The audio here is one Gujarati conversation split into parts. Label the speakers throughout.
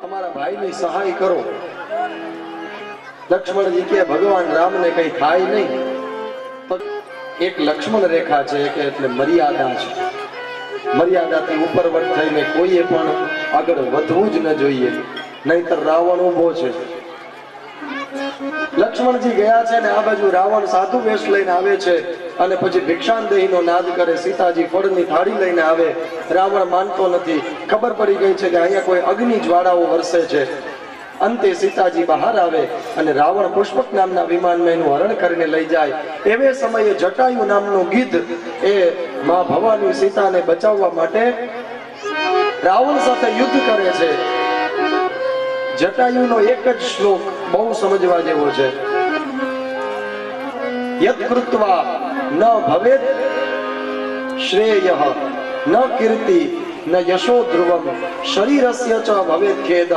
Speaker 1: તમારા ભાઈની સહાય કરો. લક્ષ્મણજી કે ભગવાન રામને કઈ થાય નહીં. તો એક લક્ષ્મણ રેખા છે કે એટલે મર્યાદા છે. મર્યાદાથી ઉપરવટ થઈને કોઈએ પણ આગળ વધવું જ ન જોઈએ, નહીતર રાવણ ઊભો છે. લક્ષ્મણજી ગયા છે ને આ બાજુ રાવણ સાધુ વેશ લઈને આવે છે અને પછી ભિક્ષાંદેહીનો નાદ કરે. સીતાજી ફળની થાળી લઈને આવે. રાવણ માનતો નથી. ખબર પડી ગઈ છે કે અહીંયા કોઈ અગ્નિ જ્વાળાઓ વરસે છે. અંતે સીતાજી બહાર આવે અને રાવણ પુષ્પક નામના વિમાનમાં એનું હરણ કરીને લઈ જાય. એવે સમયે જટાયુ નામનું ગીધ એ માં ભવાની સીતાને બચાવવા માટે રાવણ સાથે યુદ્ધ કરે છે. જટાયુનો એક જ શ્લોક બહુ સમજવા જેવો છે. યત કૃત્વા ન ભવેત શ્રેયઃ ન કીર્તિ ન યશો ધ્રુવમ શરીરસ્ય ચ ભવેત ખેદઃ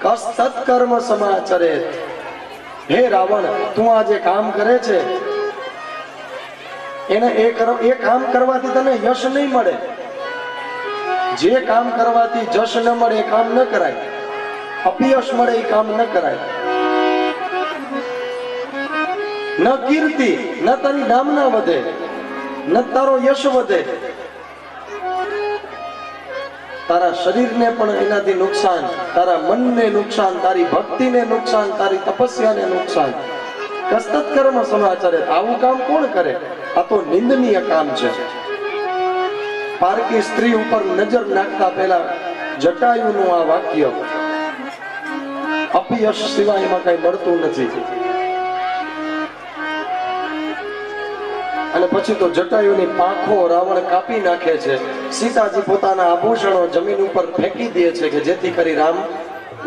Speaker 1: કસ્તત્કર્મ સમાચરેત. હે રાવણ, તું આ જે કામ કરે છે એને એ કામ કરવાથી તને યશ નહીં મળે. જે કામ કરવાથી જશ ન મળે એ કામ ન કરાય. અપયશ મળે એ કામ ન કરાય. ન કીર્તિ, ન તારી નામના વધે, ન તારો યશ વધે. તારા શરીરને પણ એનાથી નુકસાન, તારા મનને નુકસાન, તારી ભક્તિને નુકસાન, તારી તપસ્યાને નુકસાન. કસ્તત કર્મ સમાચારે. આવું કામ કોણ કરે? આ તો નિંદનીય કામ છે. પારકી સ્ત્રી ઉપર નજર નાખતા પહેલા જટાયુનું આ વાક્ય, અપયશ સિવાય એમાં કઈ મળતું નથી. અને પછી તો જટાયુની પાંખો રાવણ કાપી નાખે છે. સીતાજી પોતાના આભૂષણો જમીન ઉપર ફેંકી દે છે કે જેથી કરી રામ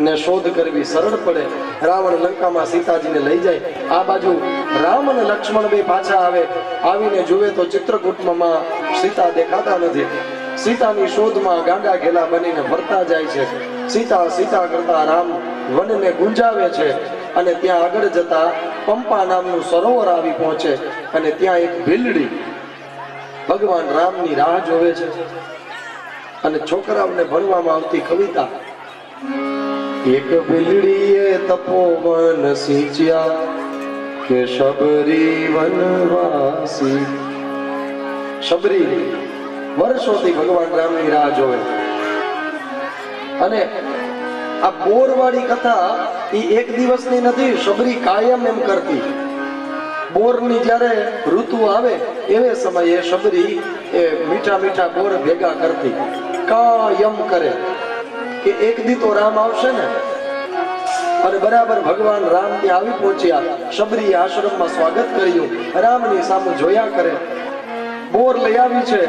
Speaker 1: ને શોધ કરવી સરળ પડે. રાવણ લંકામાં સીતાજીને લઈ જાય. આ બાજુ રામ અને લક્ષ્મણ બે પાછા આવે. આવીને જુએ તો ચિત્રકૂટમાં સીતા દેખાતા નથી. સીતાની શોધમાં ગાંડા ઘેલા બનીને ફરતા જાય છે. સીતા સીતા કરતા રામ વનને ગુંજાવે છે અને ત્યાં આગળ જતા પંપા નામનું સરોવર આવી પહોંચે અને ત્યાં એક ભીલડી ભગવાન રામની રાહ જોવે છે. અને છોકરાઓને ભણવામાં આવતી કવિતા, એક ભીલડીએ તપોવન સિંચ્યા કે શબરી વનવાસી. શબરી વર્ષોથી ભગવાન રામની રાહ જોવે. અને આ બોરવાળી કથા એ એક દિવસની નથી. શબરી કાયમ એમ કરતી. બોરની જ્યારે ઋતુ આવે એવે સમયે શબરી એ મીઠા મીઠા બોર ભેગા કરતી. કાયમ કરે કે એક દી તો રામ આવશે ને. અને બરાબર ભગવાન રામ ત્યાં આવી પહોંચ્યા. શબરી આશ્રમમાં સ્વાગત કર્યું. રામની સામે જોયા કરે. બોર લઈ આવી છે.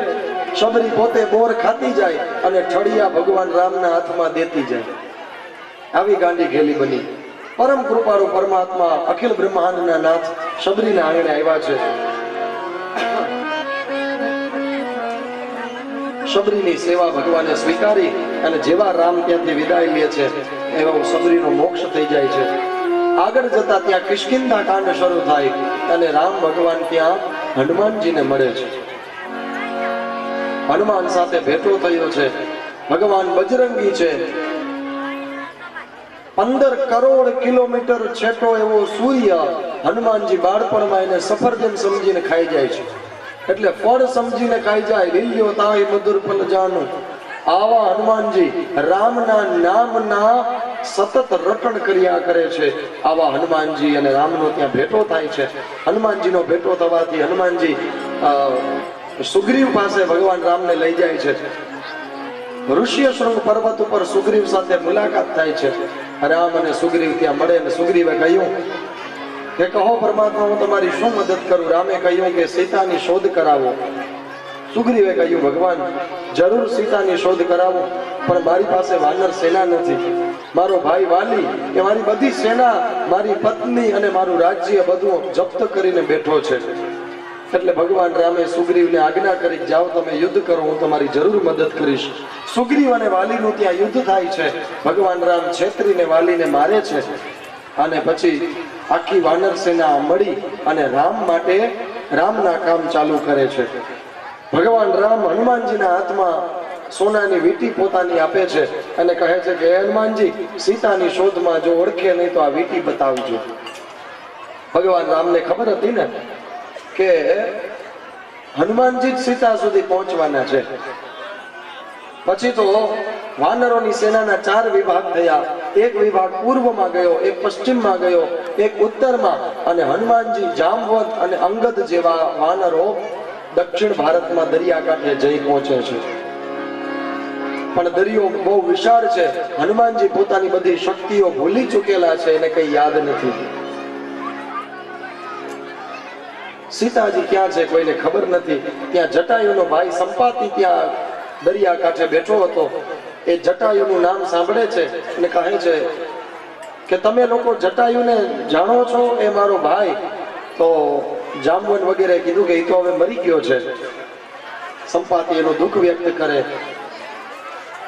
Speaker 1: શબરી પોતે બોર ખાતી જાય અને ઠળિયા ભગવાન રામના હાથમાં દેતી જાય. આવી ગાંડી ઘેલી બની. પરમ કૃપાળુ પરમાત્મા અખિલ બ્રહ્માંડના નાથ શબરીના આંગણે આવ્યા છે. શબરીની સેવા ભગવાને સ્વીકારી અને જેવા રામ ત્યાંથી વિદાય લે છે એવા શબરીનો મોક્ષ થઈ જાય છે. આગળ જતા ત્યાં કિષ્કિંધા કાંડ શરૂ થાય અને રામ ભગવાન ત્યાં હનુમાનજીને મળે છે. હનુમાન સાથે ભેટો થયો છે. ભગવાન બજરંગી છે. 15 કરોડ કિલોમીટર છેટો એવો સૂર્ય હનુમાનજી બાળપણમાં એને સફરજન સમજીને ખાઈ જાય છે. એટલે ફળ સમજીને ખાઈ જાય. લીલ્યો તાય મધુર ફલ જાનું. આવા હનુમાનજી રામના નામના સતત રટણ કર્યા કરે છે. આવા હનુમાનજી અને રામનો ત્યાં ભેટો થાય છે. હનુમાનજીનો ભેટો થવાથી હનુમાનજી સુગ્રીવ પાસે ભગવાન રામને લઈ જાય છે. ઋષ્યશૃંગ પર્વત ઉપર સુગ્રીવ સાથે મુલાકાત થાય છે. રામ અને સુગ્રીવ ત્યાં મળે અને સુગ્રીવે કહ્યું કે કહો પરમાત્મા, હું તમારી શું મદદ કરું? રામે કહ્યું કે સીતાની શોધ કરાવો. સુગ્રીવે કહ્યું ભગવાન, જરૂર સીતાની શોધ કરાવો, પણ મારી પાસે વાનર સેના નથી. મારો ભાઈ વાલી એ મારી બધી સેના, મારી પત્ની અને મારું રાજ્ય બધું જપ્ત કરીને બેઠો છે. એટલે ભગવાન રામે સુગ્રીવને આજ્ઞા કરી, જાઓ તમે યુદ્ધ કરો, હું તમારી જરૂર મદદ કરીશ. સુગ્રીવ અને વાલીનું ત્યાં યુદ્ધ થાય છે. ભગવાન રામ છેતરીને વાલીને મારે છે અને પછી આખી વાનર સેના મળી અને રામ માટે રામના કામ ચાલુ કરે છે. ભગવાન રામ હનુમાનજીના હાથમાં સોનાની વીંટી પોતાની આપે છે અને કહે છે કે હે હનુમાનજી, સીતાની શોધમાં જો ઓળખે નહીં તો આ વીંટી બતાવજો. ભગવાન રામને ખબર હતી ને કે હનુમાનજી જ સીતા સુધી પહોંચવાના છે. પછી તો વાનરોની સેનાના 4 વિભાગ થયા. એક વિભાગ પૂર્વમાં ગયો, એક પશ્ચિમમાં ગયો, એક ઉત્તરમાં, અને હનુમાનજી જામવંત અને અંગદ જેવા વાનરો દક્ષિણ ભારતમાં દરિયાકાંઠે જઈ પહોંચે છે. પણ દરિયો બહુ વિશાળ છે. હનુમાનજી પોતાની બધી શક્તિઓ ભૂલી ચૂકેલા છે, એને કઈ યાદ નથી. સીતાજી ક્યાં છે કોઈને ખબર નથી. ત્યાં જટાયુનો ભાઈ સંપાતિ ત્યાં દરિયા કાંઠે બેઠો હતો. એ જટાયુનું નામ સાંભળે છે અને કહે છે કે તમે લોકો જટાયુને જાણો છો? એ મારો ભાઈ. તો જામવન વગેરે કીધું કે એ તો હવે મરી ગયો છે. સંપાતિ એનું દુઃખ વ્યક્ત કરે.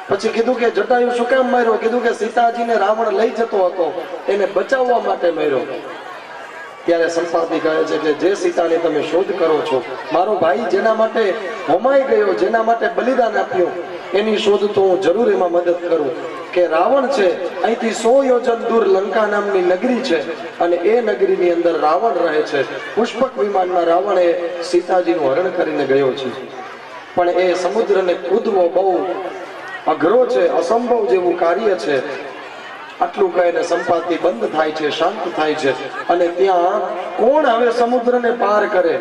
Speaker 1: પછી કીધું કે જટાયુ શું કેમ માર્યો? કીધું કે સીતાજીને રાવણ લઈ જતો હતો, એને બચાવવા માટે માર્યો. ત્યારે સંપાતિ કહે છે કે જે સીતાની તમે શોધ કરો છો, મારો ભાઈ જેના માટે હોમાઈ ગયો, જેના માટે બલિદાન આપ્યું, એની શોધ તો હું જરૂર એમાં મદદ કરું. કે રાવણ છે, અહીંથી 100 યોજન દૂર લંકા નામની નગરી છે અને એ નગરીની અંદર રાવણ રહે છે. પુષ્પક વિમાનમાં રાવણે સીતાજીનું હરણ કરીને ગયો છે. પણ એ સમુદ્રને કૂદવો બહુ અઘરો છે, અસંભવ જેવું કાર્ય છે. આટલું કહીને સંપાતિ બંધ થાય છે, શાંત થાય છે. અને ત્યાં કોણ હવે સમુદ્રને પાર કરે?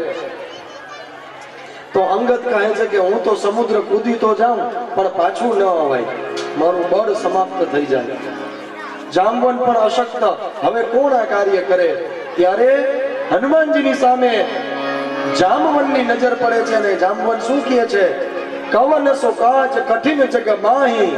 Speaker 1: તો અંગદ કહે છે કે હું તો સમુદ્ર કૂદી તો જાઉં પણ પાછું ન અવાય, મારું બળ સમાપ્ત થઈ જાય. જામવન પણ અશક્ત, હવે કોણ આ કાર્ય કરે? ત્યારે હનુમાનજીની સામે જામવનની નજર પડે છે અને જામવન શું કહે છે? કવન સો કાજ કઠિન જગ માહી,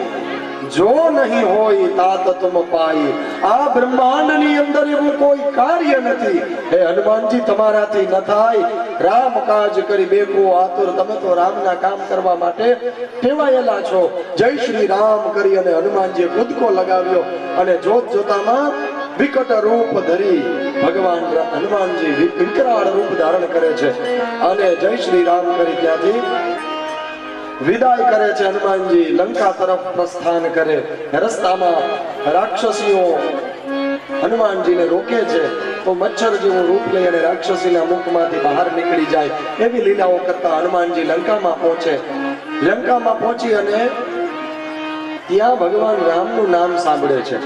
Speaker 1: જો નહીં હોય તાત તુમ પાઈ. આ બ્રહ્માંડની અંદર એવું કોઈ કાર્ય નથી, હે હનુમાનજી તમારાથી ન થાય. રામ કાજ કરી બેકો આતુર, તમે તો રામના કામ કરવા માટે ટેવાયેલા છો. જય શ્રી રામ કરી અને હનુમાનજીએ કૂદકો લગાવ્યો અને જોત જોતામાં વિકટ રૂપ ધરી ભગવાન હનુમાનજી વિકરાળ રૂપ ધારણ કરે છે અને જય શ્રી રામ કરી ત્યાંથી વિદાય કરે છે. હનુમાનજી લંકા તરફ પ્રસ્થાન કરે. રસ્તામાં રાક્ષસીઓ હનુમાનજીને રોકે છે તો મચ્છર જેવું રૂપ લઈ અને રાક્ષસીના મુખમાંથી બહાર નીકળી જાય. એવી લીલાઓ કરતા હનુમાનજી લંકામાં પહોંચે. લંકામાં પહોંચી અને ત્યાં ભગવાન રામનું નામ સાંભળે છે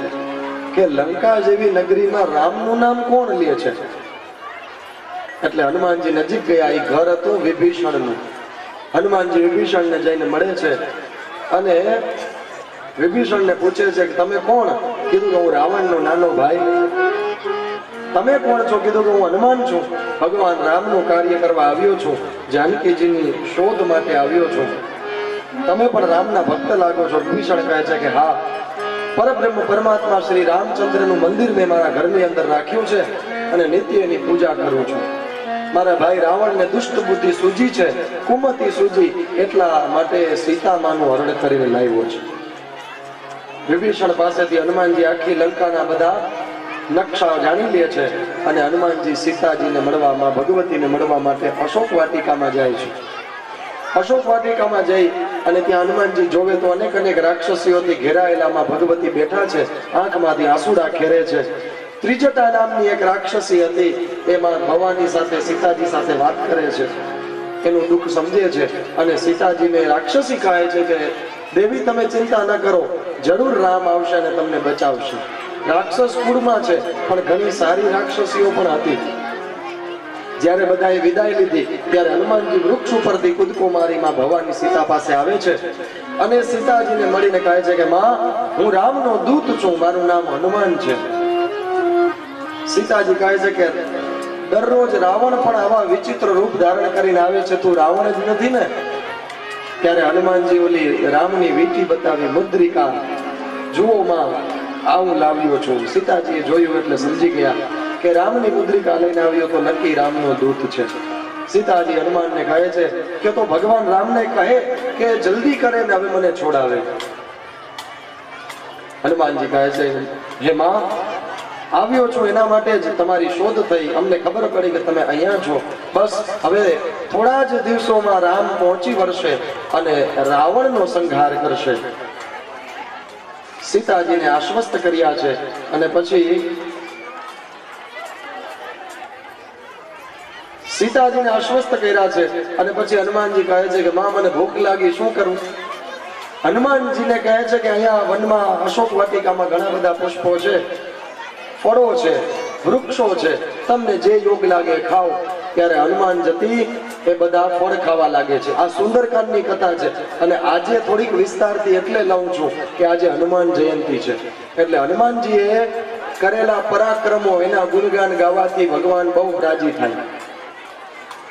Speaker 1: કે લંકા જેવી નગરીમાં રામનું નામ કોણ લે છે? એટલે હનુમાનજી નજીક ગયા. એ ઘર હતું વિભીષણનું. હનુમાનજી વિભીષણને જઈને મળે છે અને વિભીષણને પૂછે છે કે તમે કોણ? કીધું કે હું રાવણનો નાનો ભાઈ. તમે કોણ છો? કીધું કે હું હનુમાન છું, ભગવાન રામનું કાર્ય કરવા આવ્યો છું, જાનકીજીની શોધ માટે આવ્યો છું. તમે પણ રામના ભક્ત લાગો છો. વિભીષણ કહે છે કે હા, પરબ્રહ્મ પરમાત્મા શ્રી રામચંદ્રનું મંદિર મેં મારા ઘરની અંદર રાખ્યું છે અને નિત્ય એની પૂજા કરું છું. મારા ભાઈ રાવણને દુષ્ટ બુદ્ધિ સૂજી છે, કુમતી સૂજી, એટલા માટે સીતામાનું હરણ કરીને લાવ્યો છે. વિભીષણ પાસેથી હનુમાનજી આખી લંકાના બધા નકશા જાણી લે છે અને હનુમાનજી સીતાજીને મળવામાં, ભગવતીને મળવા માટે અશોક વાટિકામાં જાય છે. અશોક વાટિકામાં જઈ અને ત્યાં હનુમાનજી જોવે તો અનેક અનેક રાક્ષસીઓથી ઘેરાયેલામાં ભગવતી બેઠા છે, આંખમાંથી આંસુડા ખેરે છે. ત્રિજટા નામની એક રાક્ષસી હતી, એમાં ભવાની સાથે સીતાજી સાથે વાત કરે છે, એનું દુઃખ સમજે છે અને સીતાજીને રાક્ષસી કહે છે કે દેવી તમે ચિંતા ન કરો, જરૂર રામ આવશે અને તમને બચાવશે. રાક્ષસ કુળમાં છે પણ ઘણી સારી રાક્ષસીઓ પણ હતી. જ્યારે બધાએ વિદાય લીધી ત્યારે હનુમાનજી વૃક્ષ ઉપરથી કૂદકો મારીમાં ભવાની સીતા પાસે આવે છે અને સીતાજીને મળીને કહે છે કે માં, હું રામનો દૂત છું, મારું નામ હનુમાન છે. સીતાજી કહે છે કે દરરોજ રાવણ પણ આવા વિચિત્ર રૂપ ધારણ કરીને આવે છે, તું રાવણ જ નથી ને? ત્યારે હનુમાનજી ઓલી રામની વીંટી બતાવી, મુદ્રિકા, જુઓ માં, આવું લાવ્યો છું. સીતાજીએ જોયું એટલે સમજી ગયા કે રામની મુદ્રિકા લઈને આવ્યો તો નક્કી રામનો દૂત છે. સીતાજી હનુમાનને કહે છે કે તો ભગવાન રામને કહે કે જલ્દી કરે ને હવે મને છોડાવે. હનુમાનજી કહે છે હે માં, આવ્યો છું એના માટે જ તમારી શોધ થઈ, અમને ખબર પડી કે તમે અહીંયા છો. બસ હવે થોડા જ દિવસોમાં રામ પહોંચી વળશે અને રાવણનો સંહાર કરશે. સીતાજીને આશ્વસ્ત કર્યા છે અને પછી સીતાજીને આશ્વસ્ત કર્યા છે અને પછી હનુમાનજી કહે છે કે માં મને ભૂખ લાગી, શું કરું? હનુમાનજીને કહે છે કે અહીંયા વનમાં અશોક વાટિકામાં ઘણા બધા પુષ્પો છે, ફળો છે, વૃક્ષો છે, તમને જે યોગ લાગે ખાઓ. ત્યારે હનુમાન જતી એ બધા ફળ ખાવા લાગે છે. આ સુંદરકાંડની કથા છે અને આજે થોડીક વિસ્તારથી એટલે લઉં છું કે આજે હનુમાન જયંતિ છે, એટલે હનુમાનજીએ કરેલા પરાક્રમો એના ગુણગાન ગાવાથી ભગવાન બહુ રાજી થાય.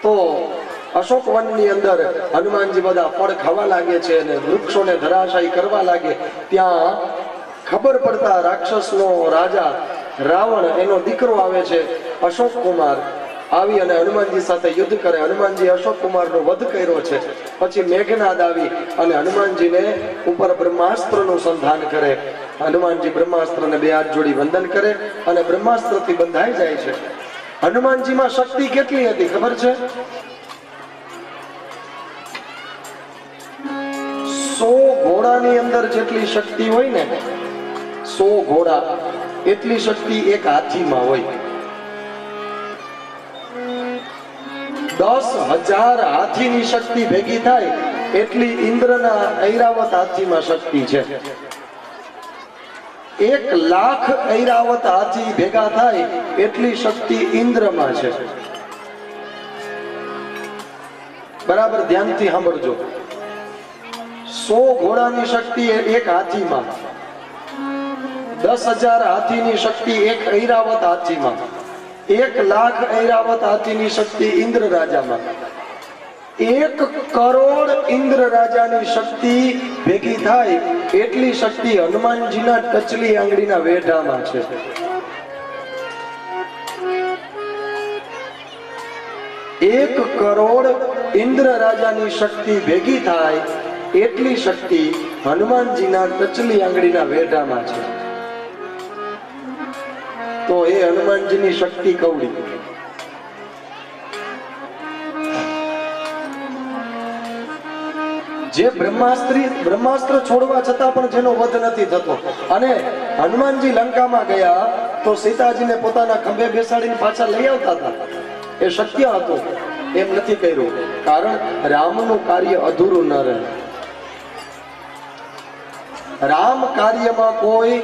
Speaker 1: તો અશોક વનની અંદર હનુમાનજી બધા ફળ ખાવા લાગે છે અને વૃક્ષોને ધરાશાયી કરવા લાગે. ત્યાં ખબર પડતા રાક્ષસનો રાજા રાવણ એનો દીકરો આવે છે અશોક કુમાર, આવી અને હનુમાનજી સાથે યુદ્ધ કરે. હનુમાનજી અશોક કુમારનો વધ કર્યો છે. પછી મેઘનાદ આવી અને હનુમાનજીને ઉપર બ્રહ્માસ્ત્રનું સંધાન કરે. હનુમાનજી બ્રહ્માસ્ત્રને બે હાથ જોડી વંદન કરે અને બ્રહ્માસ્ત્રથી બંધાઈ જાય છે. હનુમાનજીમાં શક્તિ કેટલી હતી ખબર છે? 100 ઘોડાની અંદર જેટલી શક્તિ હોય ને, 100 ઘોડા એટલી શક્તિ એક હાથીમાં હોય. 10,000 હાથીની શક્તિ ભેગી થાય એટલી ઇન્દ્રના ઐરાવત હાથીમાં શક્તિ છે. 1,00,000 ઐરાવત હાથી ભેગા થાય એટલી શક્તિ ઇન્દ્રમાં છે. બરાબર ધ્યાનથી સાંભળજો. 100 ઘોડાની શક્તિ એક હાથીમાં, 10,000 હાથીની શક્તિ એક ઐરાવત હાથીમાં, 1,00,000 ઐરાવત હાથીની શક્તિ ઇન્દ્ર રાજામાં, 1 કરોડ ઇન્દ્ર રાજાની શક્તિ ભેગી થાય એટલી શક્તિ હનુમાનજીના ટચલી આંગળીના વેઢામાં છે. એક કરોડ ઇન્દ્ર રાજાની શક્તિ ભેગી થાય એટલી શક્તિ હનુમાનજીના ટચલી આંગળીના વેઢામાં છે. તો એ હનુમાનજીની શક્તિ કવડી. જે બ્રહ્માસ્ત્ર છોડવા છતાં પણ જેનો વધ નથી થતો. અને હનુમાનજી લંકામાં ગયા તો સીતાજીને પોતાના ખંભે બેસાડીને પાછા લઈ આવતા હતા. એ શક્ય હતું, એમ નથી કર્યું, કારણ રામનું કાર્ય અધૂરું ન રહે. રામ કાર્યમાં કોઈ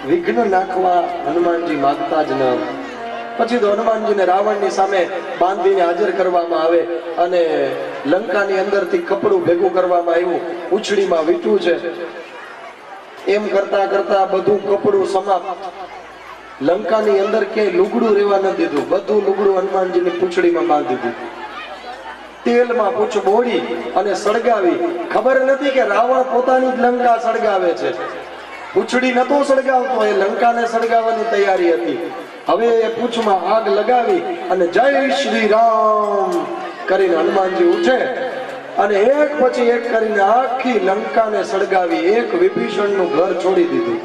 Speaker 1: વિઘ્ન નાખવા હનુમાનજી માંગતા જ ન. પછી તો હનુમાનજીને રાવણની સામે બાંધીને હાજર કરવામાં આવે અને લંકાની અંદરથી કપડું ભેગું કરવામાં આવ્યું, ઉછળીમાં વીટ્યું છે. એમ કરતા કરતા બધું કપડું સમાપ્ત. લંકાની અંદર ક્યાંય લુગડું રહેવા ન દીધું, બધું લુગડું હનુમાનજીની પૂંછડીમાં બાંધી દીધું. તેલમાં પૂંછ બોળી અને સળગાવી. ખબર નથી કે રાવણ પોતાની જ લંકા સળગાવે છે. પૂંછડી નતો સળગાવતો, એ લંકાને સળગાવવાની તૈયારી હતી. હવે એ પૂંછમાં આગ લગાવી અને જય શ્રી રામ કરીને હનુમાનજી ઉઠે અને એક પછી એક કરીને આખી લંકાને સળગાવી. એક વિભીષણનું ઘર છોડી દીધું.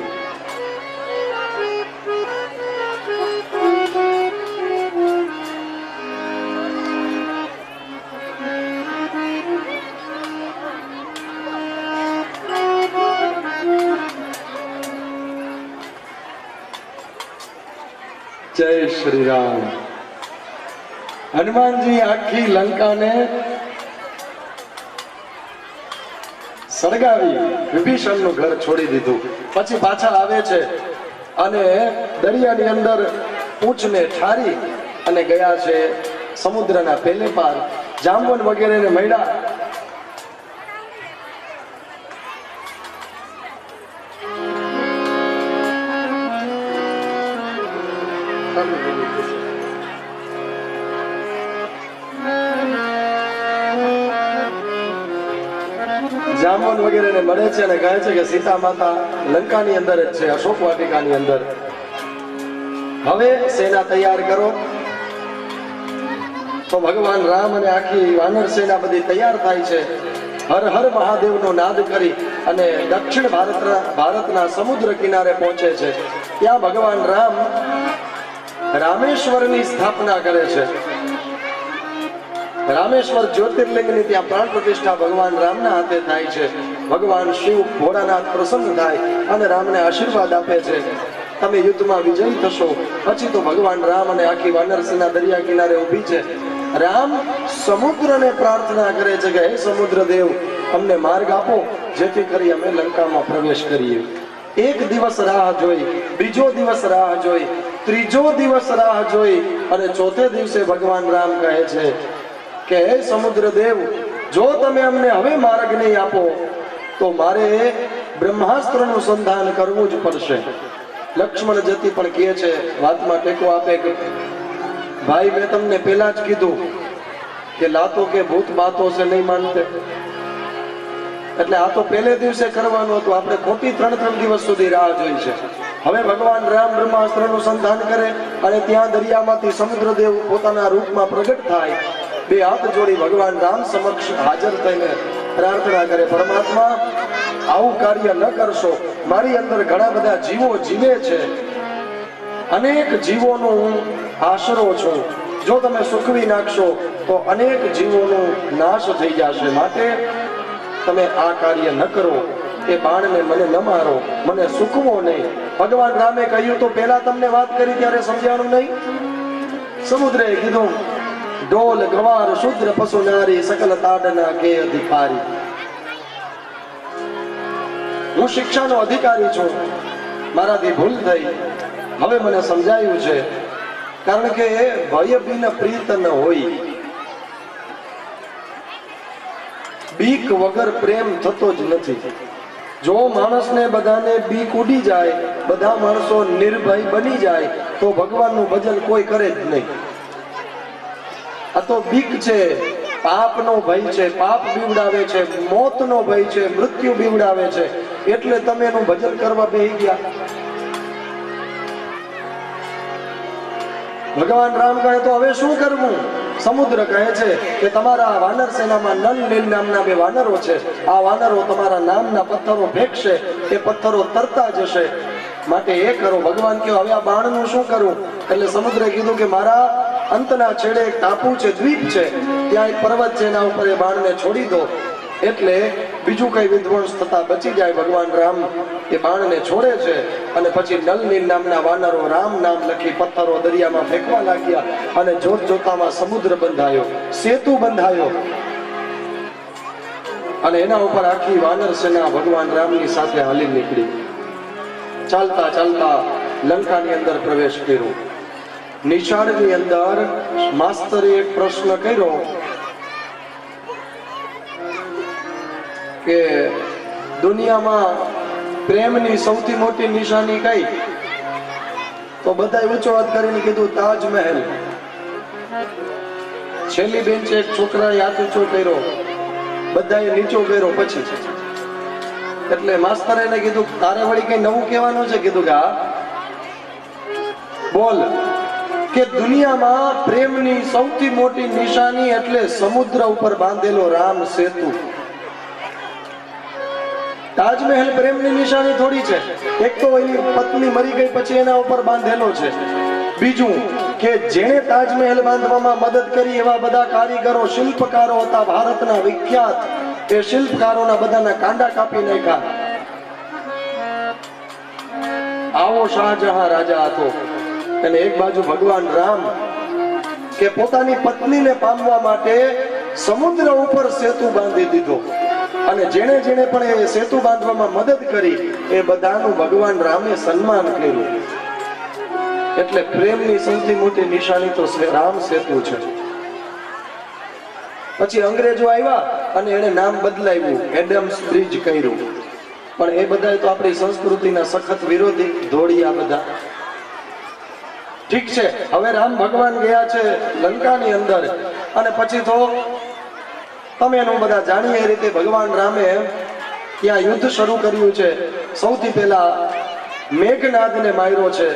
Speaker 1: જય શ્રી રામ. હનુમાનજી આખી લંકાને સળગાવી વિભીષણનું ઘર છોડી દીધું. પછી પાછા આવે છે અને દરિયાની અંદર પૂંછને ઠારી અને ગયા છે સમુદ્રના પેલે પાર. જાંબુન વગેરેને મળ્યા. જાંબુન વગેરેને મળે છે અને કહે છે કે સીતા માતા લંકાની અંદર જ છે, અશોક વાટિકાની અંદર. હવે સેના તૈયાર કરો. તો ભગવાન રામ અને આખી વાનર સેના બધી તૈયાર થાય છે. હર હર મહાદેવનો નાદ કરી અને દક્ષિણ ભારતના સમુદ્ર કિનારે પહોંચે છે. ત્યાં ભગવાન રામ રામેશ્વરની સ્થાપના કરે છે. રામેશ્વર જ્યોતિર્લિંગની ત્યાં પ્રાણ પ્રતિષ્ઠા ભગવાન રામના હાથે થાય છે. ભગવાન શિવ ભોળાનાથ પ્રસન્ન થાય અને રામને આશીર્વાદ આપે છે, તમે યુદ્ધમાં વિજયી થશો. પછી તો ભગવાન રામ અને આખી વાનર સેના દરિયા કિનારે ઊભી છે. રામ સમુદ્રને પ્રાર્થના કરે છે કે હે સમુદ્ર દેવ, અમને માર્ગ આપો જેથી કરી અમે લંકામાં પ્રવેશ કરીએ. એક દિવસ રાહ જોઈ, બીજો દિવસ રાહ જોઈ, ત્રીજો દિવસ રાહ જોઈ અને ચોથે દિવસે ભગવાન રામ કહે છે કે હે સમુદ્ર દેવ, જો તમે અમને હવે માર્ગ નહીં આપો તો મારે બ્રહ્માસ્ત્રનું સંધાન કરવું જ પડશે. લક્ષ્મણ જતી પણ કહે છે, વાતમાં ટેકો આપે કે ભાઈ મેં તમને પહેલા જ કીધું કે લાતો કે ભૂત બાતો છે નહીં માનતે, એટલે આ તો પહેલે દિવસે કરવાનું હતું. આપણે ખોટી 3 દિવસ સુધી રાહ જોઈ છે. હવે ભગવાન રામ બ્રહ્માસ્ત્રનું સંધાન કરે અને ત્યાં દરિયામાંથી સમુદ્રદેવ પોતાના રૂપમાં પ્રગટ થાય. બે હાથ જોડી ભગવાન રામ સમક્ષ હાજર થઈને પ્રાર્થના કરે, પરમાત્મા આવું કાર્ય ન કરશો, મારી અંદર ઘણા બધા જીવો જીવે છે, અનેક જીવોનો હું આશરો છું, જો તમે સુખવી નાખશો તો અનેક જીવોનો નાશ થઈ જશે, માટે તમે આ કાર્ય ન કરો. એ બાણને મને ન મારો, મને સુકવો નહીં. ભગવાન રામે કહ્યું તો પહેલા તમને વાત કરી ત્યારે સમજાણું નહીં. સમુદ્રે કીધું, ઢોલ ગવાર શુદ્ર પશુ નારી સકલ તાડના કે અધિકારી. હું શિક્ષાનો અધિકારી છું, મારાથી ભૂલ થઈ, હવે મને સમજાયું છે. કારણ કે ભય બિન પ્રીત ન હોય, બીક વગર પ્રેમ થતો જ નથી. જો માણસને બધાને બીક ઉડી જાય, બધા માણસો નિર્ભય બની જાય તો ભગવાનનું ભજન કોઈ કરે જ નહીં. આ તો બીક છે, પાપનો ભય છે, પાપ બીવડાવે છે, મોતનો ભય છે, મૃત્યુ બીવડાવે છે, એટલે તમે એનું ભજન કરવા બેસી ગયા. ભગવાન રામ કહે તો હવે શું કરવું? સમુદ્ર કહે છે કે તમારા વાનર સેનામાં નલ નીલ નામના 2 વાનરો છે, આ વાનરો તમારા નામના પથ્થરો ફેંકશે, એ પથ્થરો તરતા જશે, માટે એ કરો. ભગવાન કહે હવે આ બાણનું શું કરું? એટલે સમુદ્રે કીધું કે મારા અંતના છેડે એક ટાપુ છે, દ્વીપ છે, ત્યાં એક પર્વત છે, એના ઉપર એ બાણને છોડી દો, એટલે બીજું કઈ વિધ્વંસ થતા બચી જાય. ભગવાન રામ એ બાણને છોડે છે અને પછી નલ નીલ નામના વાનરો રામ નામ લખી પથ્થરો દરિયામાં ફેંકવા લાગ્યા અને જોત જોતામાં સમુદ્ર બંધાયો, સેતુ બંધાયો અને એના ઉપર આખી વાનર સેના ભગવાન રામની સાથે હાલી નીકળી. ચાલતા ચાલતા લંકાની અંદર પ્રવેશ કર્યો. નિશાળની અંદર માસ્તરે એક પ્રશ્ન કર્યો કે દુનિયામાં પ્રેમની સૌથી મોટી નિશાની કઈ? તો બધા ઊંચો હાથ કરીને કીધું તાજમહેલ. છેલ્લી બેન્ચે એક છોકરાએ હાથ ઊંચો કર્યો, બધાએ નીચો કર્યો. પછી એટલે માસ્તરે એને કીધું તારે વળી કઈ નવું કહેવાનું છે? કીધું કે હા બોલ. કે દુનિયામાં પ્રેમની સૌથી મોટી નિશાની એટલે સમુદ્ર ઉપર બાંધેલો રામ સેતુ. તાજમહેલ પ્રેમની નિશાની થોડી છે. એક તો એની પત્ની મરી ગઈ પછી એના ઉપર બાંધેલો છે. બીજું કે જેણે તાજમહેલ બાંધવામાં મદદ કરી એવા બધા કારીગરો શિલ્પકારો હતા ભારતના વિખ્યાત, એ શિલ્પકારોના બધાના કાંડા કાપી નાખ્યા. આવો શાહજહાં રાજા હતો. અને એક બાજુ ભગવાન રામ કે પોતાની પત્નીને પામવા માટે સમુદ્ર ઉપર સેતુ બાંધી દીધો અને જેણે જેણે પણ એ સેતુ બાંધવામાં મદદ કરી એ બધાનું ભગવાન રામે સન્માન કર્યું. એટલે પ્રેમની સૌથી મોટી નિશાની તો રામ સેતુ છે. પછી અંગ્રેજો આવ્યા અને એને નામ બદલાવ્યું, એડમ્સ બ્રિજ કર્યું. પણ એ બધા તો આપણી સંસ્કૃતિના સખત વિરોધી ધોળિયા બધા. ઠીક છે, હવે રામ ભગવાન ગયા છે લંકાની અંદર અને પછી તો તમે એનું બધા જાણીએ એ રીતે ભગવાન રામે ત્યાં યુદ્ધ શરૂ કર્યું છે. સૌથી પહેલા મેઘનાદને માર્યો છે,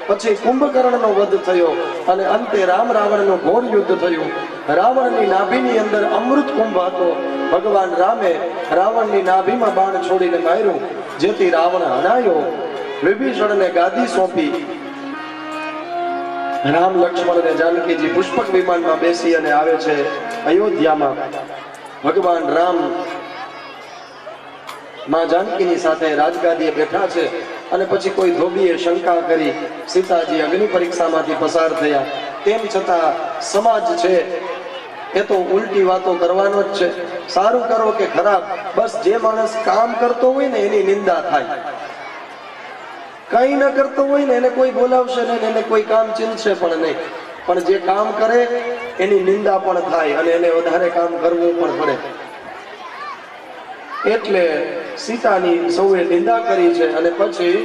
Speaker 1: પછી કુંભકર્ણનો વધ થયો અને અંતે રામ રાવણનું ઘોર યુદ્ધ થયું. રાવણની નાભીની અંદર અમૃત કુંભ હતો. ભગવાન રામે રાવણની નાભીમાં બાણ છોડીને માર્યું, જેથી રાવણ હણાયો. વિભીષણને ગાદી સોંપી રામ લક્ષ્મણ અને જાનકીજી પુષ્પક વિમાનમાં બેસી અને આવે છે અયોધ્યામાં. ભગવાન રામ માં જાનકીની સાથે રાજગાદીએ બેઠા છે અને પછી કોઈ ધોબીએ શંકા કરી. સીતાજી અગ્નિ પરીક્ષામાંથી પસાર થયા, તેમ છતાં સમાજ છે એ તો ઉલટી વાતો કરવાનો જ છે. સારું કરો કે ખરાબ, બસ જે માણસ કામ કરતો હોય ને એની નિંદા થાય. કઈ ન કરતો હોય ને એને કોઈ બોલાવશે નહીં, એને કોઈ કામ ચીંધશે પણ નહીં. પણ જે કામ કરે એની નિંદા પણ થાય અને એને વધારે કામ કરવું પણ પડે. એટલે સીતાની સૌએ નિંદા કરી છે અને પછી